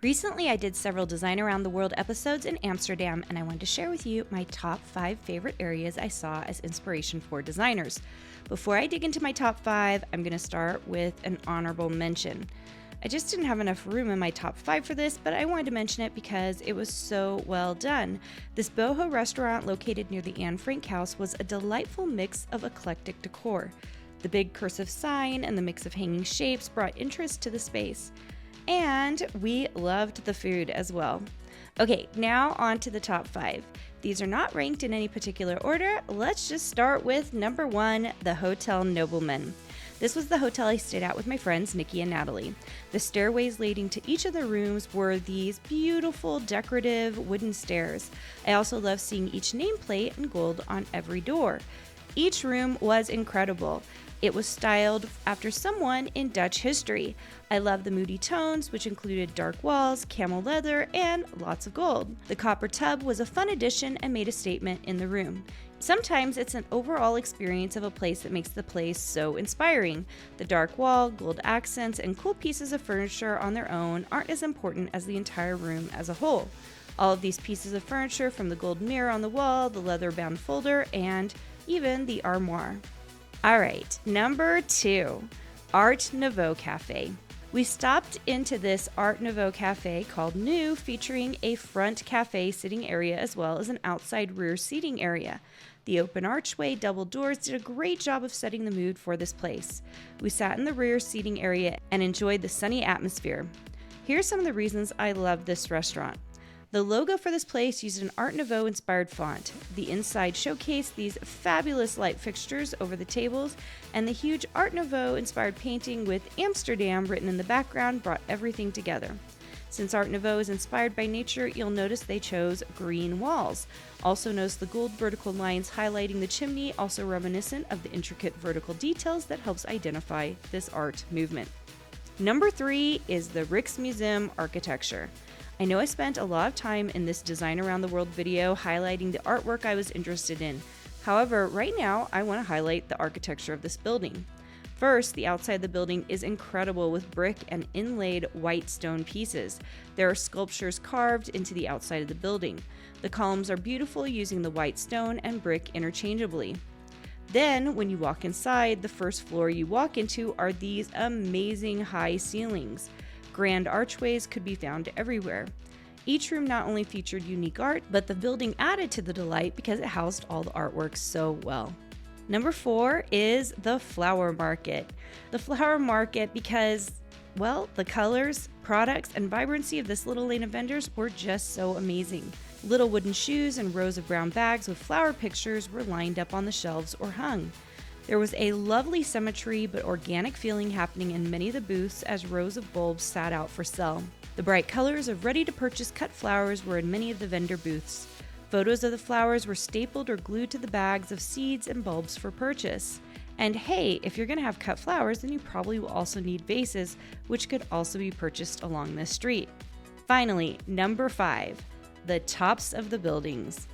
Recently, I did several Design Around the World episodes in Amsterdam, and I wanted to share with you my top 5 favorite areas I saw as inspiration for designers. Before I dig into my top 5, I'm going to start with an honorable mention. I just didn't have enough room in my top 5 for this, but I wanted to mention it because it was so well done. This boho restaurant located near the Anne Frank House was a delightful mix of eclectic decor. The big cursive sign and the mix of hanging shapes brought interest to the space. And we loved the food as well. Okay, now on to the top 5. These are not ranked in any particular order. Let's just start with number 1, the Hotel Nobleman. This was the hotel I stayed at with my friends Nikki and Natalie. The stairways leading to each of the rooms were these beautiful decorative wooden stairs. I also loved seeing each nameplate in gold on every door. Each room was incredible. It was styled after someone in Dutch history. I love the moody tones, which included dark walls, camel leather, and lots of gold. The copper tub was a fun addition and made a statement in the room. Sometimes it's an overall experience of a place that makes the place so inspiring. The dark wall, gold accents, and cool pieces of furniture on their own aren't as important as the entire room as a whole. All of these pieces of furniture, from the gold mirror on the wall, the leather-bound folder, and even the armoire. Alright, number 2, Art Nouveau Cafe. We stopped into this Art Nouveau Cafe called New, featuring a front cafe sitting area as well as an outside rear seating area. The open archway, double doors did a great job of setting the mood for this place. We sat in the rear seating area and enjoyed the sunny atmosphere. Here's some of the reasons I love this restaurant. The logo for this place used an Art Nouveau inspired font. The inside showcased these fabulous light fixtures over the tables, and the huge Art Nouveau inspired painting with Amsterdam written in the background brought everything together. Since Art Nouveau is inspired by nature, you'll notice they chose green walls. Also notice the gold vertical lines highlighting the chimney, also reminiscent of the intricate vertical details that helps identify this art movement. Number 3 is the Rijksmuseum architecture. I know I spent a lot of time in this Design Around the World video highlighting the artwork I was interested in. However, right now I want to highlight the architecture of this building. First, the outside of the building is incredible with brick and inlaid white stone pieces. There are sculptures carved into the outside of the building. The columns are beautiful, using the white stone and brick interchangeably. Then, when you walk inside, the first floor you walk into are these amazing high ceilings. Grand archways could be found everywhere. Each room not only featured unique art, but the building added to the delight because it housed all the artwork so well. Number 4 is the flower market. The flower market because, well, the colors, products, and vibrancy of this little lane of vendors were just so amazing. Little wooden shoes and rows of brown bags with flower pictures were lined up on the shelves or hung. There was a lovely symmetry but organic feeling happening in many of the booths as rows of bulbs sat out for sale. The bright colors of ready-to-purchase cut flowers were in many of the vendor booths. Photos of the flowers were stapled or glued to the bags of seeds and bulbs for purchase. And hey, if you're going to have cut flowers, then you probably will also need vases, which could also be purchased along this street. Finally, number 5, the tops of the buildings.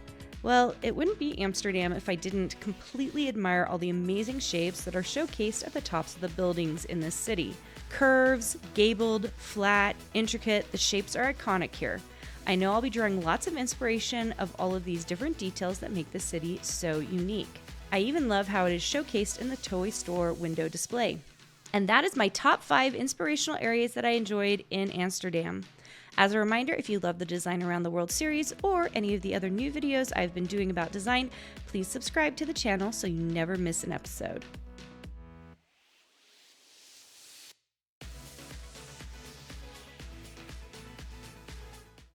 Well, it wouldn't be Amsterdam if I didn't completely admire all the amazing shapes that are showcased at the tops of the buildings in this city. Curves, gabled, flat, intricate, the shapes are iconic here. I know I'll be drawing lots of inspiration of all of these different details that make the city so unique. I even love how it is showcased in the toy store window display. And that is my top 5 inspirational areas that I enjoyed in Amsterdam. As a reminder, if you love the Design Around the World series or any of the other new videos I've been doing about design, please subscribe to the channel so you never miss an episode.